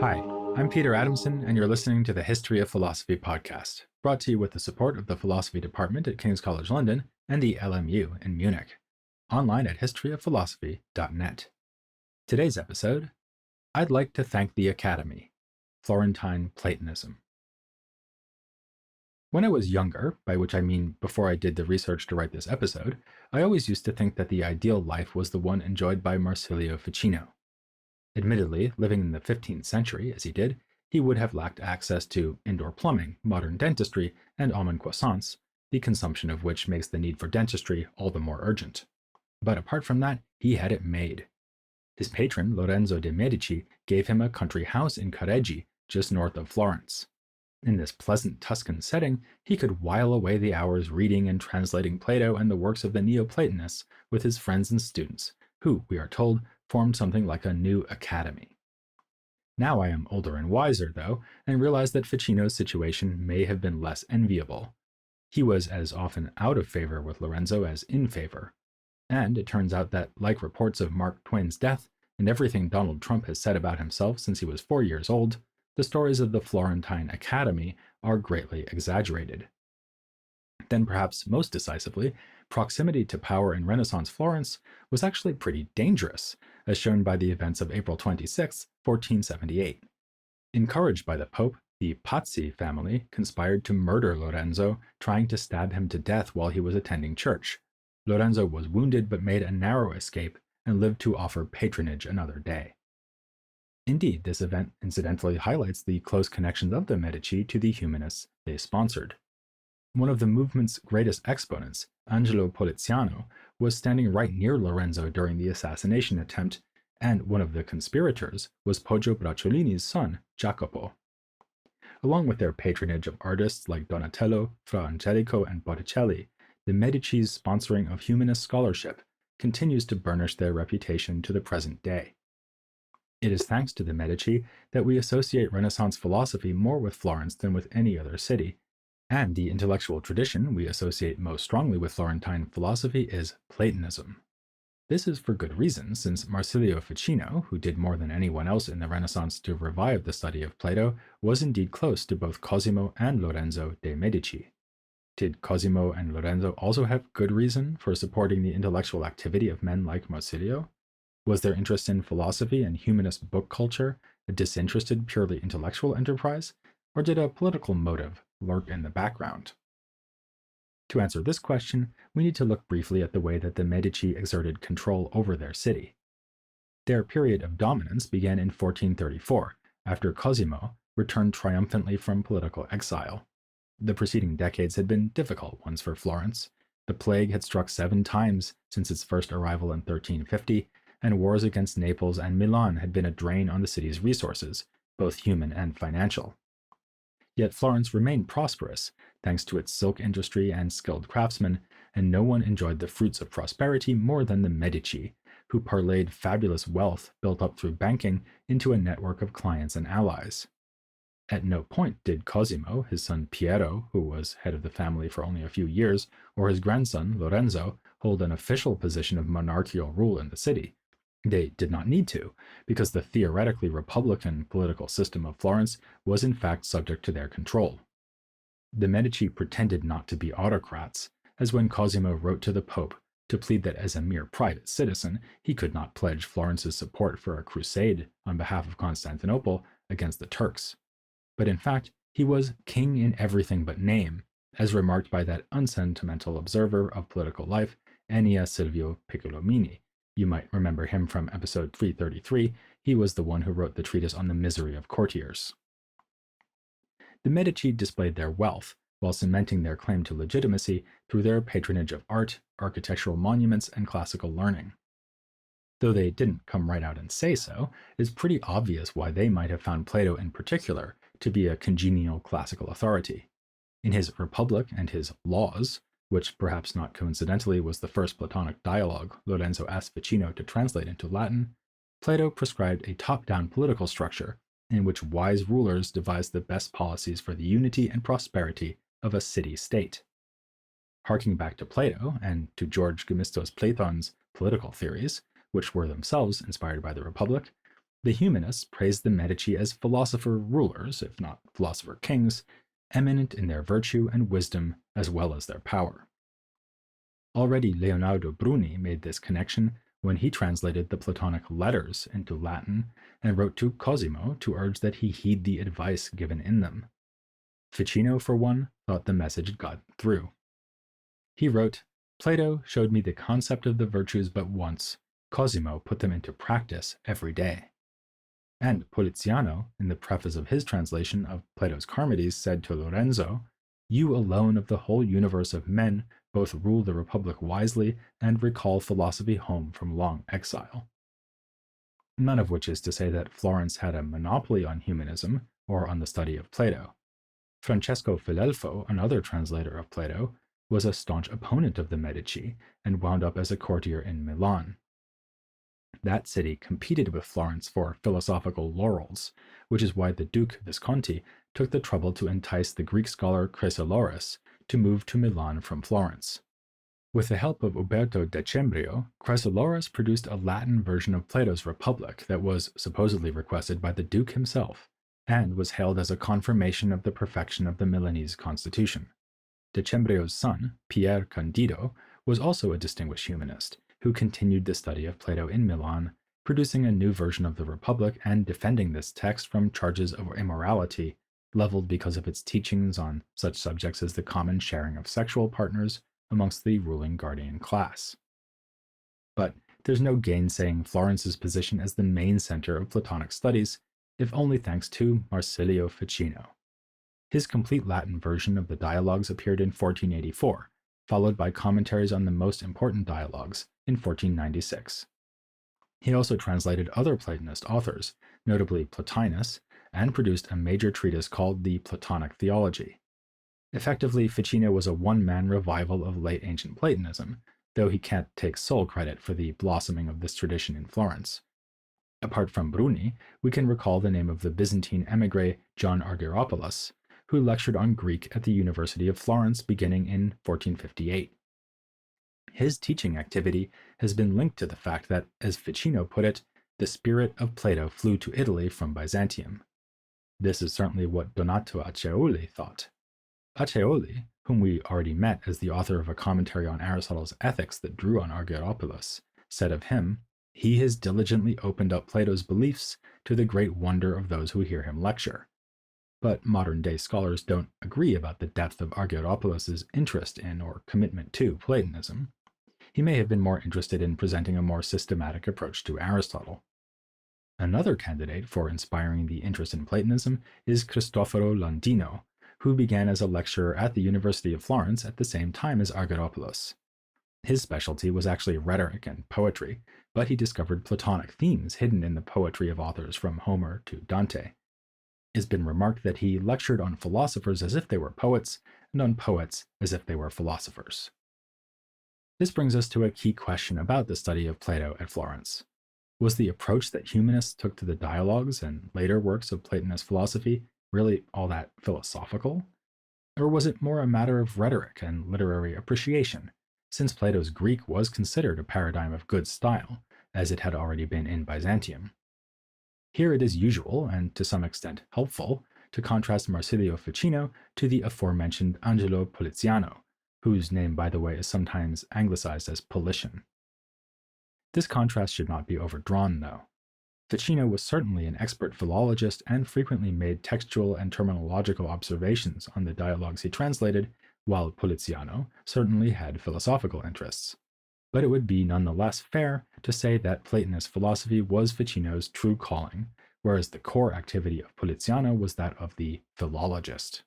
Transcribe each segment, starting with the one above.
Hi, I'm Peter Adamson, and you're listening to the History of Philosophy podcast, brought to you with the support of the Philosophy Department at King's College London and the LMU in Munich, online at historyofphilosophy.net. Today's episode, I'd like to thank the Academy, Florentine Platonism. When I was younger, by which I mean before I did the research to write this episode, I always used to think that the ideal life was the one enjoyed by Marsilio Ficino. Admittedly, living in the 15th century, as he did, he would have lacked access to indoor plumbing, modern dentistry, and almond croissants, the consumption of which makes the need for dentistry all the more urgent. But apart from that, he had it made. His patron, Lorenzo de' Medici, gave him a country house in Careggi, just north of Florence. In this pleasant Tuscan setting, he could while away the hours reading and translating Plato and the works of the Neoplatonists with his friends and students, who, we are told, formed something like a new academy. Now I am older and wiser, though, and realize that Ficino's situation may have been less enviable. He was as often out of favor with Lorenzo as in favor. And it turns out that, like reports of Mark Twain's death and everything Donald Trump has said about himself since he was 4 years old, the stories of the Florentine Academy are greatly exaggerated. Then, perhaps most decisively, proximity to power in Renaissance Florence was actually pretty dangerous, as shown by the events of April 26, 1478. Encouraged by the Pope, the Pazzi family conspired to murder Lorenzo, trying to stab him to death while he was attending church. Lorenzo was wounded but made a narrow escape and lived to offer patronage another day. Indeed, this event incidentally highlights the close connections of the Medici to the humanists they sponsored. One of the movement's greatest exponents, Angelo Poliziano, was standing right near Lorenzo during the assassination attempt, and one of the conspirators was Poggio Bracciolini's son, Jacopo. Along with their patronage of artists like Donatello, Fra Angelico, and Botticelli, the Medici's sponsoring of humanist scholarship continues to burnish their reputation to the present day. It is thanks to the Medici that we associate Renaissance philosophy more with Florence than with any other city, and the intellectual tradition we associate most strongly with Florentine philosophy is Platonism. This is for good reason, since Marsilio Ficino, who did more than anyone else in the Renaissance to revive the study of Plato, was indeed close to both Cosimo and Lorenzo de' Medici. Did Cosimo and Lorenzo also have good reason for supporting the intellectual activity of men like Marsilio? Was their interest in philosophy and humanist book culture a disinterested, purely intellectual enterprise, or did a political motive lurk in the background? To answer this question, we need to look briefly at the way that the Medici exerted control over their city. Their period of dominance began in 1434, after Cosimo returned triumphantly from political exile. The preceding decades had been difficult ones for Florence. The plague had struck 7 times since its first arrival in 1350, and wars against Naples and Milan had been a drain on the city's resources, both human and financial. Yet Florence remained prosperous, thanks to its silk industry and skilled craftsmen, and no one enjoyed the fruits of prosperity more than the Medici, who parlayed fabulous wealth built up through banking into a network of clients and allies. At no point did Cosimo, his son Piero, who was head of the family for only a few years, or his grandson Lorenzo hold an official position of monarchical rule in the city. They did not need to, because the theoretically republican political system of Florence was in fact subject to their control. The Medici pretended not to be autocrats, as when Cosimo wrote to the Pope to plead that as a mere private citizen he could not pledge Florence's support for a crusade on behalf of Constantinople against the Turks. But in fact, he was king in everything but name, as remarked by that unsentimental observer of political life, Ennia Silvio Piccolomini. You might remember him from episode 333. He was the one who wrote the treatise on the misery of courtiers. The Medici displayed their wealth while cementing their claim to legitimacy through their patronage of art, architectural monuments, and classical learning. Though they didn't come right out and say so, it's pretty obvious why they might have found Plato in particular to be a congenial classical authority. In his Republic and his Laws, which perhaps not coincidentally was the first Platonic dialogue Lorenzo asked Ficino to translate into Latin, Plato prescribed a top-down political structure in which wise rulers devised the best policies for the unity and prosperity of a city-state. Harking back to Plato and to George Gemistos Platon's political theories, which were themselves inspired by the Republic, The humanists praised the Medici as philosopher rulers, if not philosopher kings, eminent in their virtue and wisdom as well as their power. Already Leonardo Bruni made this connection when he translated the Platonic letters into Latin and wrote to Cosimo to urge that he heed the advice given in them. Ficino, for one, thought the message got through. He wrote, "Plato showed me the concept of the virtues but once. Cosimo put them into practice every day." And Poliziano, in the preface of his translation of Plato's Charmides, said to Lorenzo, "You alone of the whole universe of men both rule the republic wisely and recall philosophy home from long exile." None of which is to say that Florence had a monopoly on humanism or on the study of Plato. Francesco Filelfo, another translator of Plato, was a staunch opponent of the Medici and wound up as a courtier in Milan. That city competed with Florence for philosophical laurels, which is why the Duke Visconti took the trouble to entice the Greek scholar Chrysoloras to move to Milan from Florence. With the help of Uberto Decembrio, Chrysoloras produced a Latin version of Plato's Republic that was supposedly requested by the Duke himself, and was hailed as a confirmation of the perfection of the Milanese constitution. Decembrio's son, Pier Candido, was also a distinguished humanist, who continued the study of Plato in Milan, producing a new version of the Republic and defending this text from charges of immorality leveled because of its teachings on such subjects as the common sharing of sexual partners amongst the ruling guardian class. But there's no gainsaying Florence's position as the main center of Platonic studies, if only thanks to Marsilio Ficino. His complete Latin version of the dialogues appeared in 1484, followed by commentaries on the most important dialogues in 1496. He also translated other Platonist authors, notably Plotinus, and produced a major treatise called the Platonic Theology. Effectively, Ficino was a one-man revival of late ancient Platonism, though he can't take sole credit for the blossoming of this tradition in Florence. Apart from Bruni, we can recall the name of the Byzantine emigre John Argyropoulos, who lectured on Greek at the University of Florence beginning in 1458. His teaching activity has been linked to the fact that, as Ficino put it, the spirit of Plato flew to Italy from Byzantium. This is certainly what Donato Acciaioli thought. Acciaioli, whom we already met as the author of a commentary on Aristotle's Ethics that drew on Argyropoulos, said of him, "He has diligently opened up Plato's beliefs to the great wonder of those who hear him lecture." But modern-day scholars don't agree about the depth of Argyropoulos' interest in or commitment to Platonism. He may have been more interested in presenting a more systematic approach to Aristotle. Another candidate for inspiring the interest in Platonism is Cristoforo Landino, who began as a lecturer at the University of Florence at the same time as Argyropoulos. His specialty was actually rhetoric and poetry, but he discovered Platonic themes hidden in the poetry of authors from Homer to Dante. It's been remarked that he lectured on philosophers as if they were poets, and on poets as if they were philosophers. This brings us to a key question about the study of Plato at Florence. Was the approach that humanists took to the dialogues and later works of Platonist philosophy really all that philosophical? Or was it more a matter of rhetoric and literary appreciation, since Plato's Greek was considered a paradigm of good style, as it had already been in Byzantium? Here it is usual, and to some extent helpful, to contrast Marsilio Ficino to the aforementioned Angelo Poliziano, whose name, by the way, is sometimes anglicized as Politian. This contrast should not be overdrawn, though. Ficino was certainly an expert philologist and frequently made textual and terminological observations on the dialogues he translated, while Poliziano certainly had philosophical interests. But it would be nonetheless fair to say that Platonist philosophy was Ficino's true calling, whereas the core activity of Poliziano was that of the philologist.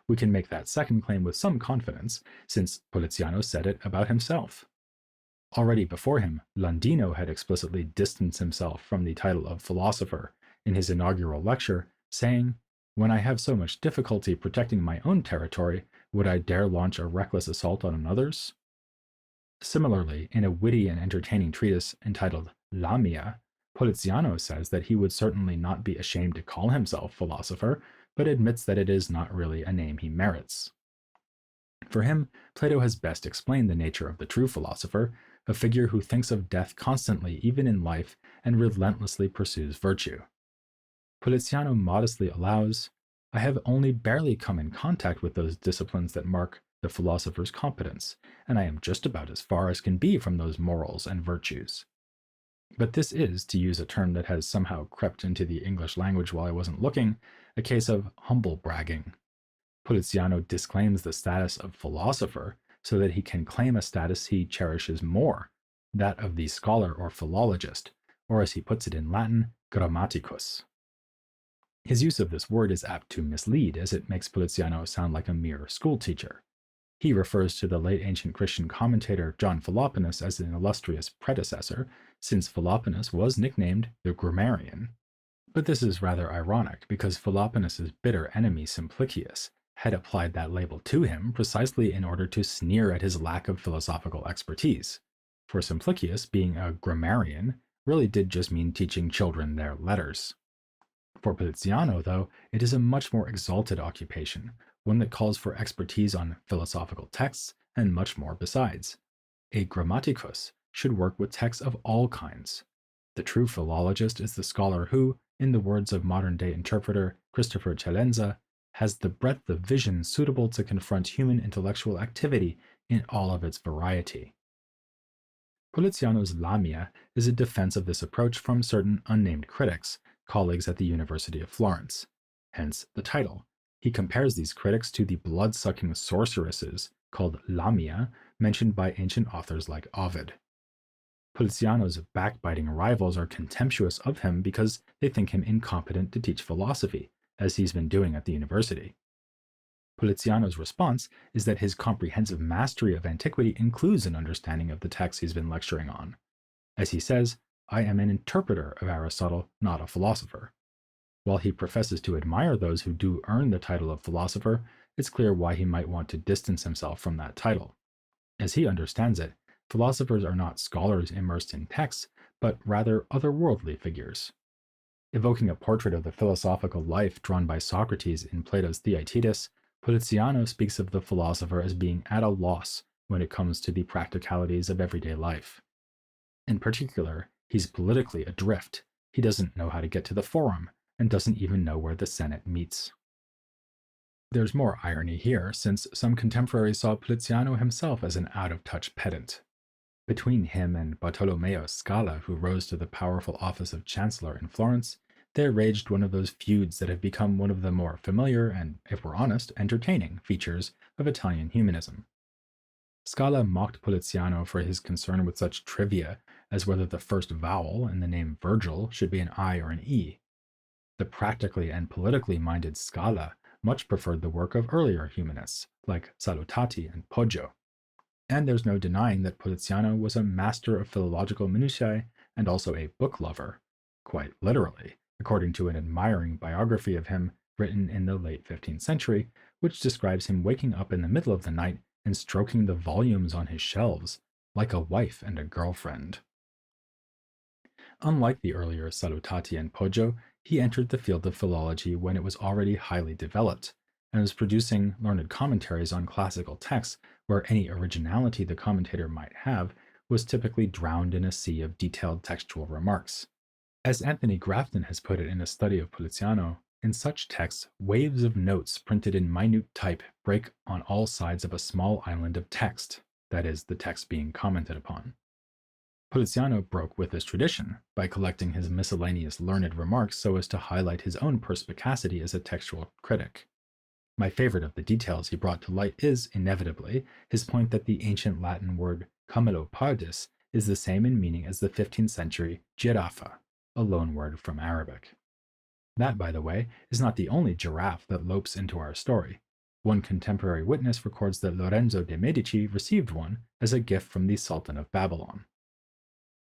We can make that second claim with some confidence, since Poliziano said it about himself. Already before him, Landino had explicitly distanced himself from the title of philosopher in his inaugural lecture, saying, "When I have so much difficulty protecting my own territory, would I dare launch a reckless assault on another's?" Similarly, in a witty and entertaining treatise entitled Lamia, Poliziano says that he would certainly not be ashamed to call himself philosopher, but admits that it is not really a name he merits. For him, Plato has best explained the nature of the true philosopher a figure who thinks of death constantly, even in life, and relentlessly pursues virtue. Poliziano modestly allows, I have only barely come in contact with those disciplines that mark the philosopher's competence, and I am just about as far as can be from those morals and virtues. But this is, to use a term that has somehow crept into the English language while I wasn't looking, a case of humble bragging. Poliziano disclaims the status of philosopher so that he can claim a status he cherishes more, that of the scholar or philologist, or as he puts it in Latin, grammaticus. His use of this word is apt to mislead, as it makes Poliziano sound like a mere schoolteacher. He refers to the late ancient Christian commentator John Philoponus as an illustrious predecessor, since Philoponus was nicknamed the grammarian. But this is rather ironic, because Philoponus's bitter enemy Simplicius had applied that label to him precisely in order to sneer at his lack of philosophical expertise. For Simplicius, being a grammarian really did just mean teaching children their letters. For Poliziano, though, it is a much more exalted occupation, one that calls for expertise on philosophical texts and much more besides. A grammaticus should work with texts of all kinds. The true philologist is the scholar who, in the words of modern-day interpreter Christopher Celenza, has the breadth of vision suitable to confront human intellectual activity in all of its variety. Poliziano's Lamia is a defense of this approach from certain unnamed critics, colleagues at the University of Florence. Hence the title. He compares these critics to the blood-sucking sorceresses, called Lamia, mentioned by ancient authors like Ovid. Poliziano's backbiting rivals are contemptuous of him because they think him incompetent to teach philosophy, as he's been doing at the university. Poliziano's response is that his comprehensive mastery of antiquity includes an understanding of the texts he's been lecturing on. As he says, I am an interpreter of Aristotle, not a philosopher. While he professes to admire those who do earn the title of philosopher, it's clear why he might want to distance himself from that title. As he understands it, philosophers are not scholars immersed in texts, but rather otherworldly figures. Evoking a portrait of the philosophical life drawn by Socrates in Plato's Theaetetus, Poliziano speaks of the philosopher as being at a loss when it comes to the practicalities of everyday life. In particular, he's politically adrift. He doesn't know how to get to the forum, and doesn't even know where the Senate meets. There's more irony here, since some contemporaries saw Poliziano himself as an out-of-touch pedant. Between him and Bartolomeo Scala, who rose to the powerful office of chancellor in Florence, there raged one of those feuds that have become one of the more familiar and, if we're honest, entertaining features of Italian humanism. Scala mocked Poliziano for his concern with such trivia as whether the first vowel in the name Virgil should be an I or an E. The practically and politically minded Scala much preferred the work of earlier humanists, like Salutati and Poggio. And there's no denying that Poliziano was a master of philological minutiae and also a book lover, quite literally, according to an admiring biography of him written in the late 15th century, which describes him waking up in the middle of the night and stroking the volumes on his shelves, like a wife and a girlfriend. Unlike the earlier Salutati and Poggio, he entered the field of philology when it was already highly developed, and was producing learned commentaries on classical texts where any originality the commentator might have was typically drowned in a sea of detailed textual remarks. As Anthony Grafton has put it in a study of Poliziano, in such texts, waves of notes printed in minute type break on all sides of a small island of text, that is, the text being commented upon. Poliziano broke with this tradition by collecting his miscellaneous learned remarks so as to highlight his own perspicacity as a textual critic. My favorite of the details he brought to light is, inevitably, his point that the ancient Latin word camelopardus is the same in meaning as the 15th century giraffa, a loanword from Arabic. That, by the way, is not the only giraffe that lopes into our story. One contemporary witness records that Lorenzo de' Medici received one as a gift from the Sultan of Babylon.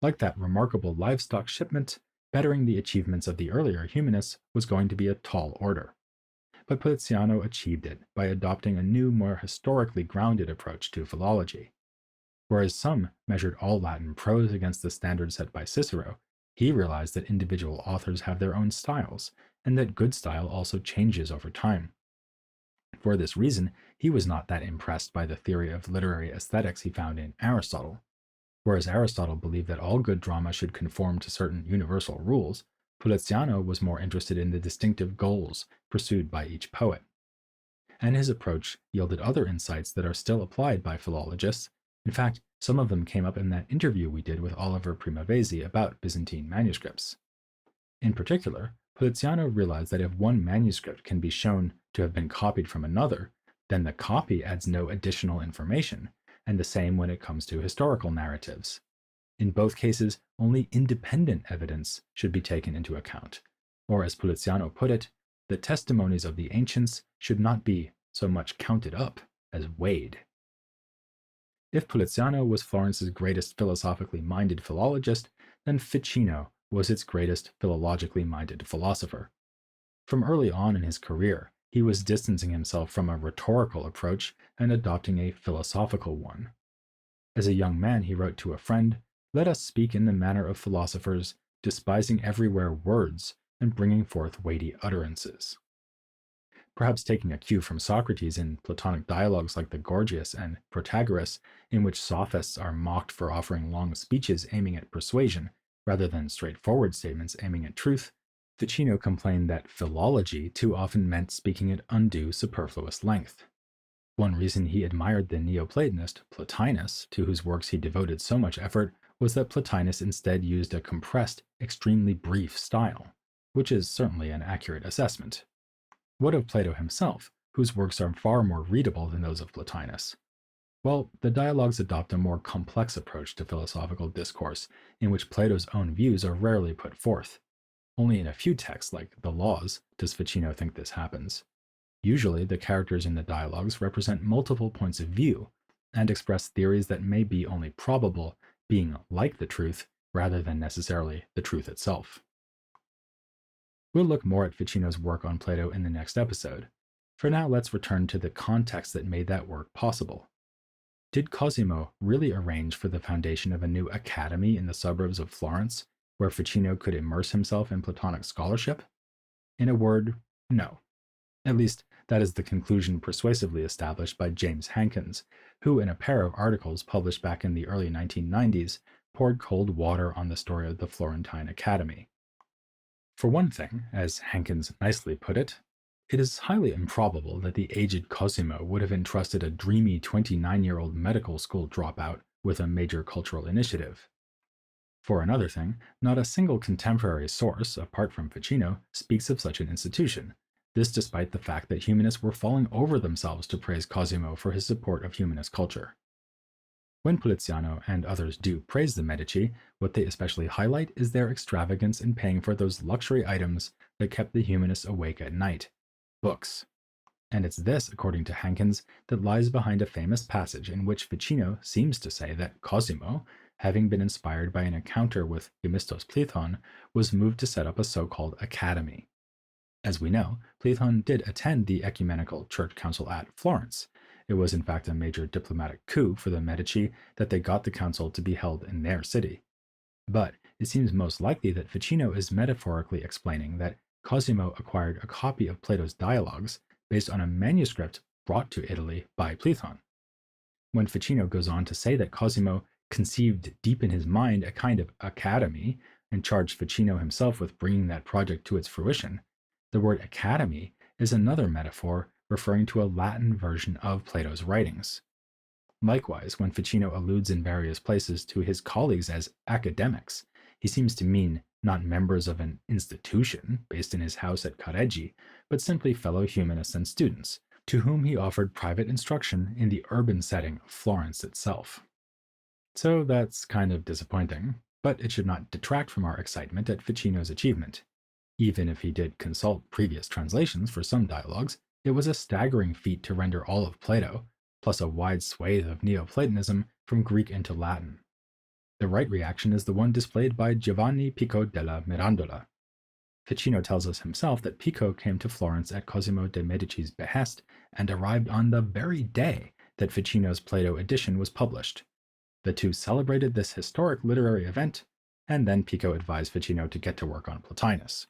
Like that remarkable livestock shipment, bettering the achievements of the earlier humanists was going to be a tall order. But Poliziano achieved it by adopting a new, more historically grounded approach to philology. Whereas some measured all Latin prose against the standard set by Cicero, he realized that individual authors have their own styles, and that good style also changes over time. For this reason, he was not that impressed by the theory of literary aesthetics he found in Aristotle. Whereas Aristotle believed that all good drama should conform to certain universal rules, Poliziano was more interested in the distinctive goals pursued by each poet. And his approach yielded other insights that are still applied by philologists. In fact, some of them came up in that interview we did with Oliver Primavesi about Byzantine manuscripts. In particular, Poliziano realized that if one manuscript can be shown to have been copied from another, then the copy adds no additional information, and the same when it comes to historical narratives. In both cases, only independent evidence should be taken into account, or as Poliziano put it, the testimonies of the ancients should not be so much counted up as weighed. If Poliziano was Florence's greatest philosophically minded philologist, then Ficino was its greatest philologically minded philosopher. From early on in his career, he was distancing himself from a rhetorical approach and adopting a philosophical one. As a young man, he wrote to a friend, "Let us speak in the manner of philosophers, despising everywhere words, and bringing forth weighty utterances." Perhaps taking a cue from Socrates in Platonic dialogues like the Gorgias and Protagoras, in which sophists are mocked for offering long speeches aiming at persuasion rather than straightforward statements aiming at truth, Ficino complained that philology too often meant speaking at undue superfluous length. One reason he admired the Neoplatonist Plotinus, to whose works he devoted so much effort, was that Plotinus instead used a compressed, extremely brief style, which is certainly an accurate assessment. What of Plato himself, whose works are far more readable than those of Plotinus? Well, the dialogues adopt a more complex approach to philosophical discourse, in which Plato's own views are rarely put forth. Only in a few texts, like the Laws, does Ficino think this happens. Usually, the characters in the dialogues represent multiple points of view, and express theories that may be only probable, being like the truth, rather than necessarily the truth itself. We'll look more at Ficino's work on Plato in the next episode. For now, let's return to the context that made that work possible. Did Cosimo really arrange for the foundation of a new academy in the suburbs of Florence, where Ficino could immerse himself in Platonic scholarship? In a word, no. At least, that is the conclusion persuasively established by James Hankins, who, in a pair of articles published back in the early 1990s, poured cold water on the story of the Florentine Academy. For one thing, as Hankins nicely put it is highly improbable that the aged Cosimo would have entrusted a dreamy 29-year-old medical school dropout with a major cultural initiative. For another thing, not a single contemporary source, apart from Ficino, speaks of such an institution, this despite the fact that humanists were falling over themselves to praise Cosimo for his support of humanist culture. When Poliziano and others do praise the Medici, what they especially highlight is their extravagance in paying for those luxury items that kept the humanists awake at night: books. And it's this, according to Hankins, that lies behind a famous passage in which Ficino seems to say that Cosimo, having been inspired by an encounter with Gemistos Plethon, was moved to set up a so-called academy. As we know, Plethon did attend the Ecumenical Church Council at Florence. It was in fact a major diplomatic coup for the Medici that they got the council to be held in their city. But it seems most likely that Ficino is metaphorically explaining that Cosimo acquired a copy of Plato's dialogues based on a manuscript brought to Italy by Plethon. When Ficino goes on to say that Cosimo conceived deep in his mind a kind of academy and charged Ficino himself with bringing that project to its fruition, the word academy is another metaphor referring to a Latin version of Plato's writings. Likewise, when Ficino alludes in various places to his colleagues as academics, he seems to mean not members of an institution based in his house at Careggi, but simply fellow humanists and students, to whom he offered private instruction in the urban setting of Florence itself. So that's kind of disappointing, but it should not detract from our excitement at Ficino's achievement. Even if he did consult previous translations for some dialogues, it was a staggering feat to render all of Plato, plus a wide swathe of Neoplatonism, from Greek into Latin. The right reaction is the one displayed by Giovanni Pico della Mirandola. Ficino tells us himself that Pico came to Florence at Cosimo de' Medici's behest and arrived on the very day that Ficino's Plato edition was published. The two celebrated this historic literary event, and then Pico advised Ficino to get to work on Plotinus.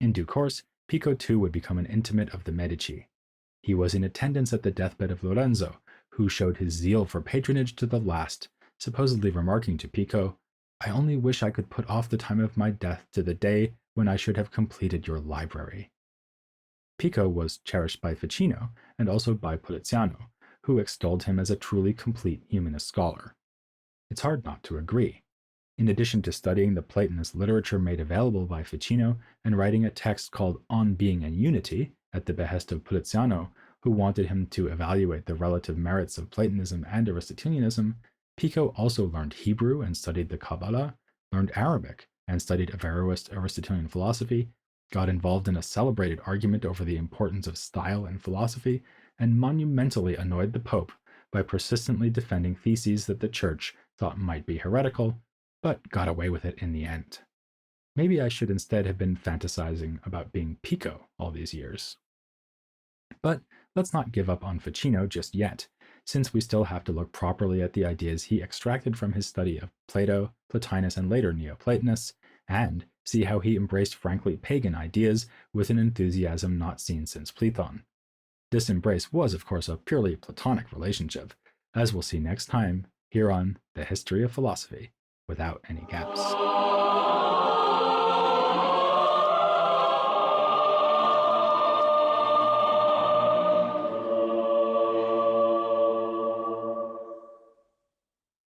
In due course, Pico too would become an intimate of the Medici. He was in attendance at the deathbed of Lorenzo, who showed his zeal for patronage to the last, supposedly remarking to Pico, "I only wish I could put off the time of my death to the day when I should have completed your library." Pico was cherished by Ficino and also by Poliziano, who extolled him as a truly complete humanist scholar. It's hard not to agree. In addition to studying the Platonist literature made available by Ficino and writing a text called On Being and Unity at the behest of Poliziano, who wanted him to evaluate the relative merits of Platonism and Aristotelianism, Pico also learned Hebrew and studied the Kabbalah, learned Arabic and studied Averroist Aristotelian philosophy, got involved in a celebrated argument over the importance of style in philosophy, and monumentally annoyed the Pope by persistently defending theses that the Church thought might be heretical, but got away with it in the end. Maybe I should instead have been fantasizing about being Pico all these years. But let's not give up on Ficino just yet, since we still have to look properly at the ideas he extracted from his study of Plato, Plotinus, and later Neoplatonists, and see how he embraced frankly pagan ideas with an enthusiasm not seen since Platon. This embrace was, of course, a purely Platonic relationship, as we'll see next time here on The History of Philosophy, without any gaps.